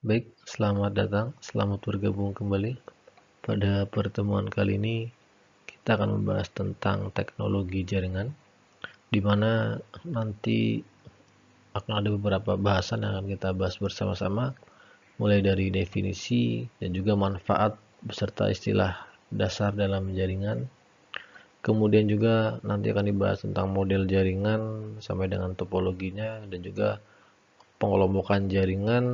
Baik, selamat datang, selamat bergabung kembali. Pada pertemuan kali ini kita akan membahas tentang teknologi jaringan, di mana nanti akan ada beberapa bahasan yang akan kita bahas bersama-sama, mulai dari definisi dan juga manfaat beserta istilah dasar dalam jaringan. Kemudian juga nanti akan dibahas tentang model jaringan sampai dengan topologinya dan juga pengelompokan jaringan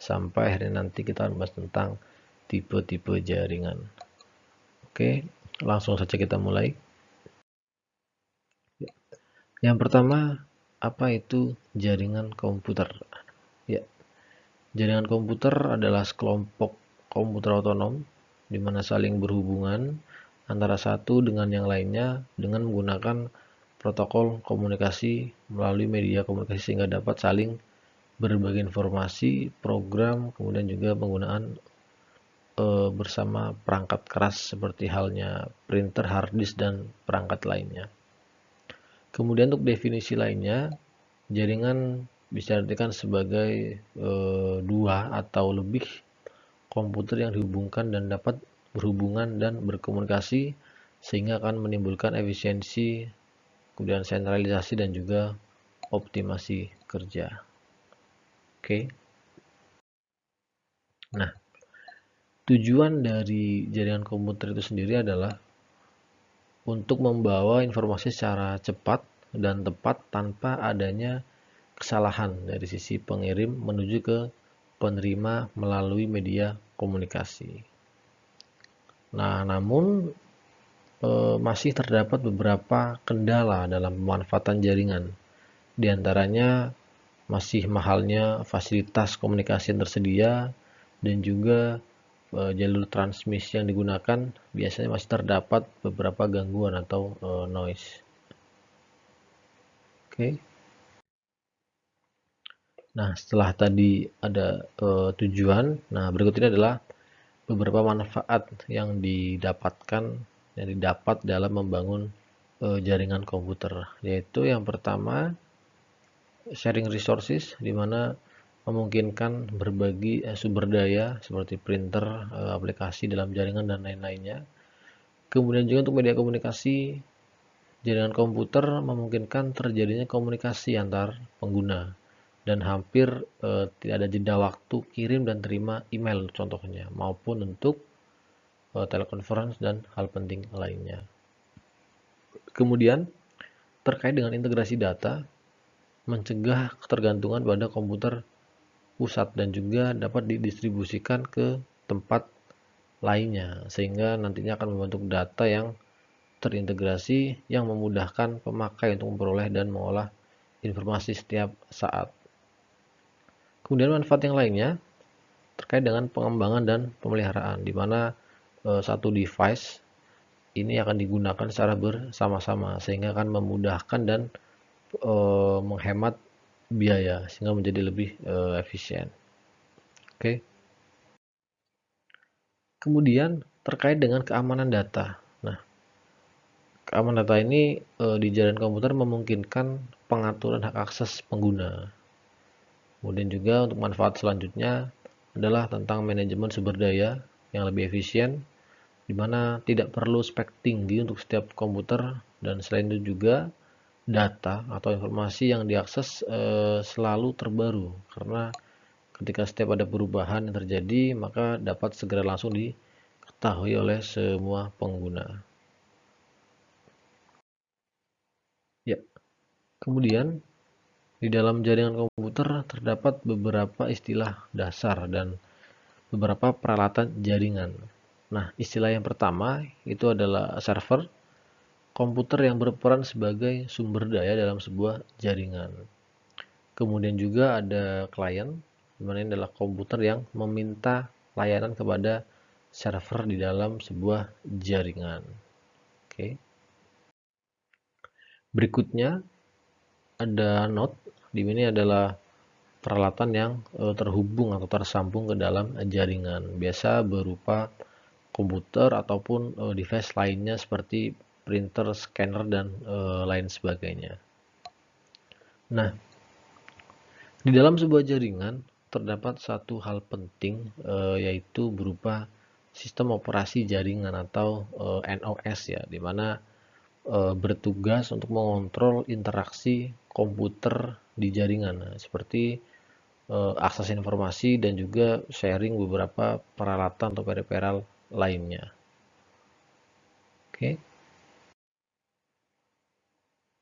sampai akhirnya nanti kita akan bahas tentang tipe-tipe jaringan. Oke, langsung saja kita mulai. Yang pertama, apa itu jaringan komputer? Ya, jaringan komputer adalah sekelompok komputer otonom di mana saling berhubungan antara satu dengan yang lainnya dengan menggunakan protokol komunikasi melalui media komunikasi sehingga dapat saling berbagi informasi, program, kemudian juga penggunaan bersama perangkat keras seperti halnya printer, hard disk, dan perangkat lainnya. Kemudian untuk definisi lainnya, jaringan bisa diartikan sebagai dua atau lebih komputer yang dihubungkan dan dapat berhubungan dan berkomunikasi sehingga akan menimbulkan efisiensi, kemudian sentralisasi dan juga optimasi kerja. Oke. Nah, tujuan dari jaringan komputer itu sendiri adalah untuk membawa informasi secara cepat dan tepat tanpa adanya kesalahan dari sisi pengirim menuju ke penerima melalui media komunikasi. Nah, namun masih terdapat beberapa kendala dalam pemanfaatan jaringan. Di antaranya masih mahalnya fasilitas komunikasi yang tersedia dan juga jalur transmisi yang digunakan biasanya masih terdapat beberapa gangguan atau noise. Oke. Nah, setelah tadi ada tujuan, nah berikut ini adalah beberapa manfaat yang didapat dalam membangun jaringan komputer, yaitu yang pertama sharing resources, di mana memungkinkan berbagi sumber daya seperti printer, aplikasi dalam jaringan dan lain-lainnya. Kemudian juga untuk media komunikasi, jaringan komputer memungkinkan terjadinya komunikasi antar pengguna dan hampir tidak ada jeda waktu kirim dan terima email contohnya maupun untuk telekonferensi dan hal penting lainnya. Kemudian terkait dengan integrasi data, mencegah ketergantungan pada komputer pusat dan juga dapat didistribusikan ke tempat lainnya sehingga nantinya akan membentuk data yang terintegrasi yang memudahkan pemakai untuk memperoleh dan mengolah informasi setiap saat. Kemudian manfaat yang lainnya terkait dengan pengembangan dan pemeliharaan, di mana satu device ini akan digunakan secara bersama-sama sehingga akan memudahkan dan menghemat biaya sehingga menjadi lebih efisien. Oke. Kemudian terkait dengan keamanan data. Nah, keamanan data ini di jaringan komputer memungkinkan pengaturan hak akses pengguna. Kemudian juga untuk manfaat selanjutnya adalah tentang manajemen sumber daya yang lebih efisien, di mana tidak perlu spek tinggi untuk setiap komputer dan selain itu juga data atau informasi yang diakses selalu terbaru karena ketika setiap ada perubahan yang terjadi maka dapat segera langsung diketahui oleh semua pengguna. Ya, kemudian di dalam jaringan komputer terdapat beberapa istilah dasar dan beberapa peralatan jaringan. Nah, istilah yang pertama itu adalah server, komputer yang berperan sebagai sumber daya dalam sebuah jaringan. Kemudian juga ada klien, di mana ini adalah komputer yang meminta layanan kepada server di dalam sebuah jaringan. Oke. Berikutnya ada node, di sini adalah peralatan yang terhubung atau tersambung ke dalam jaringan. Biasa berupa komputer ataupun device lainnya seperti printer, scanner, dan lain sebagainya. Nah, di dalam sebuah jaringan terdapat satu hal penting, yaitu berupa sistem operasi jaringan atau NOS ya, di mana bertugas untuk mengontrol interaksi komputer di jaringan. Nah, seperti akses informasi dan juga sharing beberapa peralatan atau peripheral lainnya. Oke.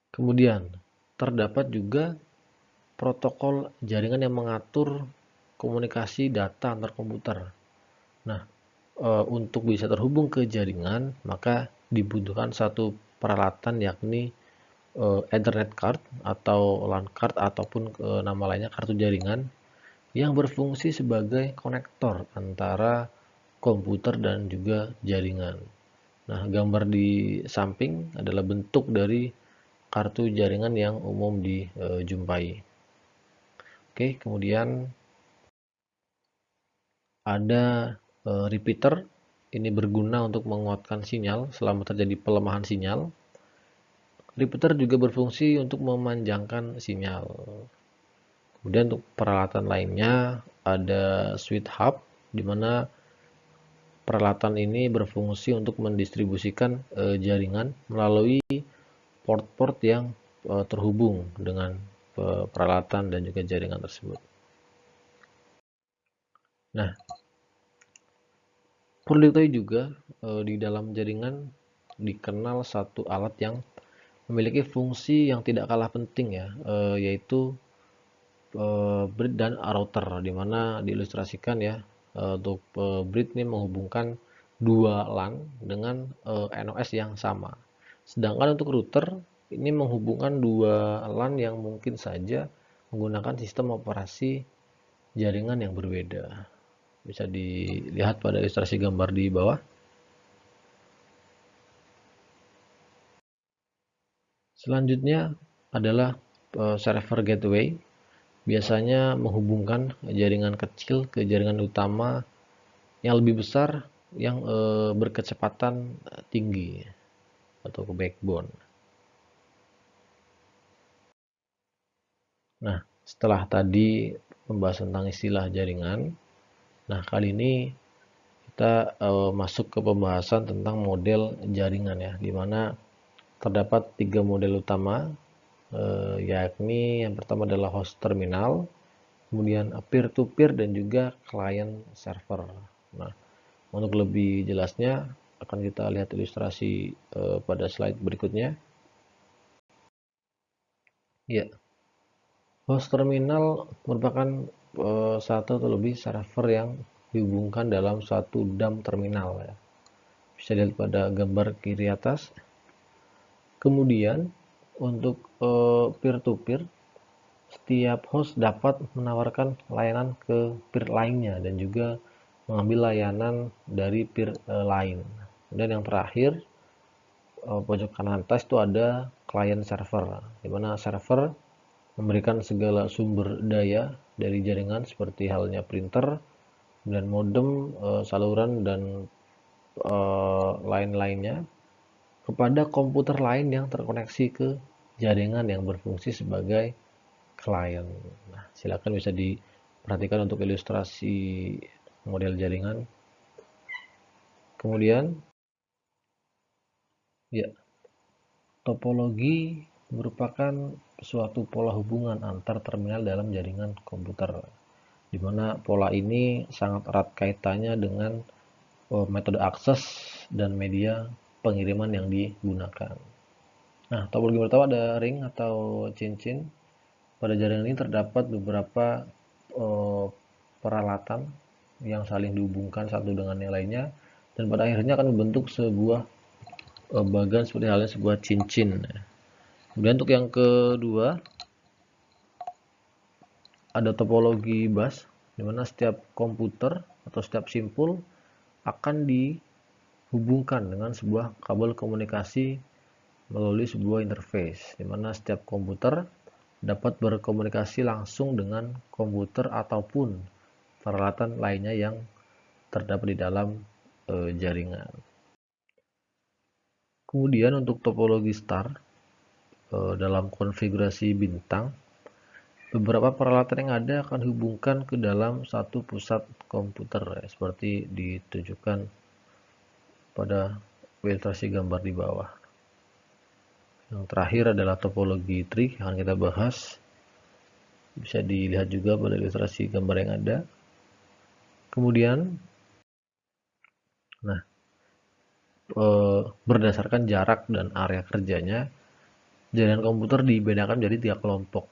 Kemudian terdapat juga protokol jaringan yang mengatur komunikasi data antar komputer. Nah, untuk bisa terhubung ke jaringan, maka dibutuhkan satu peralatan yakni Ethernet card atau LAN card ataupun nama lainnya kartu jaringan yang berfungsi sebagai konektor antara komputer dan juga jaringan. Nah, gambar di samping adalah bentuk dari kartu jaringan yang umum dijumpai. Oke, kemudian ada repeater. Ini berguna untuk menguatkan sinyal selama terjadi pelemahan sinyal. Repeater juga berfungsi untuk memanjangkan sinyal. Kemudian untuk peralatan lainnya ada switch hub, di mana peralatan ini berfungsi untuk mendistribusikan jaringan melalui port-port yang terhubung dengan peralatan dan juga jaringan tersebut. Nah, perlu diketahui juga di dalam jaringan dikenal satu alat yang memiliki fungsi yang tidak kalah penting ya, yaitu bridge dan router, di mana diilustrasikan ya, untuk bridge ini menghubungkan dua LAN dengan NOS yang sama. Sedangkan untuk router ini menghubungkan dua LAN yang mungkin saja menggunakan sistem operasi jaringan yang berbeda. Bisa dilihat pada ilustrasi gambar di bawah. Selanjutnya adalah server gateway. Biasanya menghubungkan jaringan kecil ke jaringan utama yang lebih besar yang berkecepatan tinggi atau ke backbone. Nah, setelah tadi membahas tentang istilah jaringan, nah kali ini kita masuk ke pembahasan tentang model jaringan ya, di mana terdapat 3 model utama, yakni yang pertama adalah host terminal, kemudian peer-to-peer dan juga client server. Nah, untuk lebih jelasnya akan kita lihat ilustrasi pada slide berikutnya. Ya, host terminal merupakan satu atau lebih server yang dihubungkan dalam satu DAM terminal ya. Bisa dilihat pada gambar kiri atas. Kemudian untuk peer-to-peer, setiap host dapat menawarkan layanan ke peer lainnya dan juga mengambil layanan dari peer lain. Dan yang terakhir, pojok kanan atas itu ada client server, di mana server memberikan segala sumber daya dari jaringan seperti halnya printer dan modem, saluran dan lain-lainnya kepada komputer lain yang terkoneksi ke jaringan yang berfungsi sebagai klien. Nah, silakan bisa diperhatikan untuk ilustrasi model jaringan. Kemudian, ya, topologi merupakan suatu pola hubungan antar terminal dalam jaringan komputer, di mana pola ini sangat erat kaitannya dengan metode akses dan media pengiriman yang digunakan. Nah, topologi pertama ada ring atau cincin. Pada jaringan ini terdapat beberapa peralatan yang saling dihubungkan satu dengan yang lainnya, dan pada akhirnya akan membentuk sebuah bagan seperti halnya sebuah cincin. Kemudian untuk yang kedua ada topologi bus, di mana setiap komputer atau setiap simpul akan dihubungkan dengan sebuah kabel komunikasi melalui sebuah interface, di mana setiap komputer dapat berkomunikasi langsung dengan komputer ataupun peralatan lainnya yang terdapat di dalam jaringan. Kemudian untuk topologi star dalam konfigurasi bintang, beberapa peralatan yang ada akan dihubungkan ke dalam satu pusat komputer ya, seperti ditunjukkan pada ilustrasi gambar di bawah. Yang terakhir adalah topologi tree yang akan kita bahas. Bisa dilihat juga pada ilustrasi gambar yang ada. Kemudian, nah, berdasarkan jarak dan area kerjanya, jaringan komputer dibedakan menjadi 3 kelompok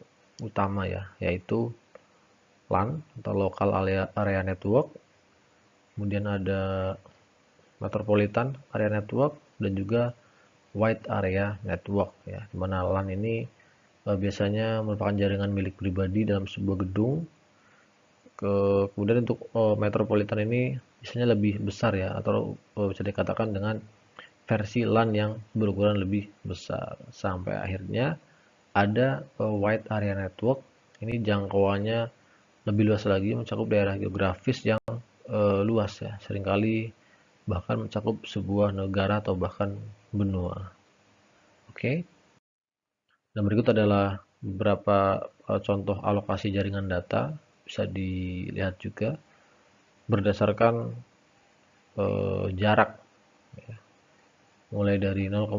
utama ya, yaitu LAN atau Local Area Network, kemudian ada Metropolitan Area Network, dan juga Wide Area Network ya, dimana LAN ini biasanya merupakan jaringan milik pribadi dalam sebuah gedung. Kemudian untuk Metropolitan ini biasanya lebih besar ya, atau bisa dikatakan dengan versi LAN yang berukuran lebih besar. Sampai akhirnya ada Wide Area Network. Ini jangkauannya lebih luas lagi, mencakup daerah geografis yang luas ya, seringkali bahkan mencakup sebuah negara atau bahkan benua. Oke. Dan berikut adalah beberapa contoh alokasi jaringan data, bisa dilihat juga berdasarkan jarak ya, mulai dari 0,1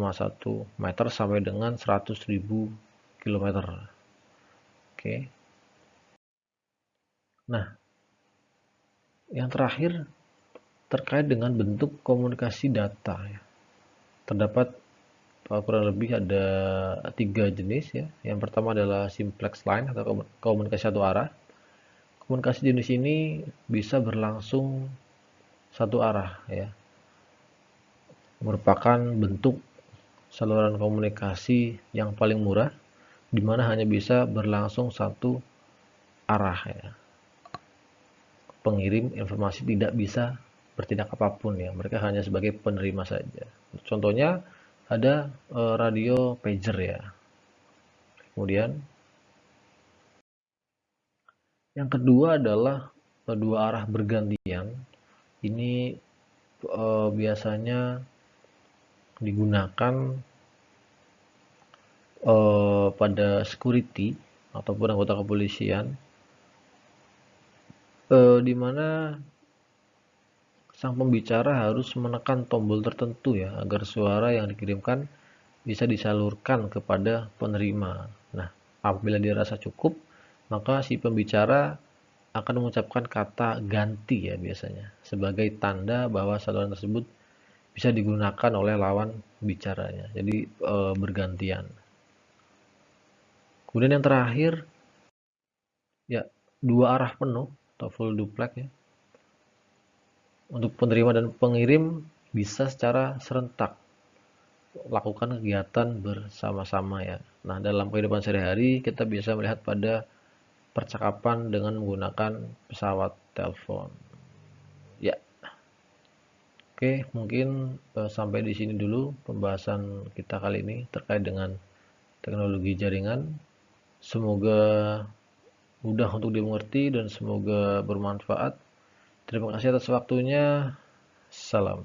meter sampai dengan 100.000 kilometer. Oke. Nah, yang terakhir terkait dengan bentuk komunikasi data ya. Terdapat kurang lebih ada 3 jenis ya. Yang pertama adalah simplex line atau komunikasi satu arah. Komunikasi jenis ini bisa berlangsung satu arah ya. Merupakan bentuk saluran komunikasi yang paling murah, di mana hanya bisa berlangsung satu arah ya. Pengirim informasi tidak bisa bertindak apapun ya, mereka hanya sebagai penerima saja. Contohnya ada radio pager ya. Kemudian yang kedua adalah dua arah bergantian. Ini biasanya digunakan pada security ataupun anggota kepolisian, di mana sang pembicara harus menekan tombol tertentu ya, agar suara yang dikirimkan bisa disalurkan kepada penerima. Nah, apabila dirasa cukup, maka si pembicara akan mengucapkan kata ganti ya biasanya, sebagai tanda bahwa saluran tersebut bisa digunakan oleh lawan bicaranya. Jadi bergantian. Kemudian yang terakhir, ya, dua arah penuh atau full duplex ya. Untuk penerima dan pengirim bisa secara serentak lakukan kegiatan bersama-sama ya. Nah, dalam kehidupan sehari-hari kita bisa melihat pada percakapan dengan menggunakan pesawat telepon. Ya, oke, mungkin sampai di sini dulu pembahasan kita kali ini terkait dengan teknologi jaringan. Semoga mudah untuk dimengerti dan semoga bermanfaat. Terima kasih atas waktunya. Salam.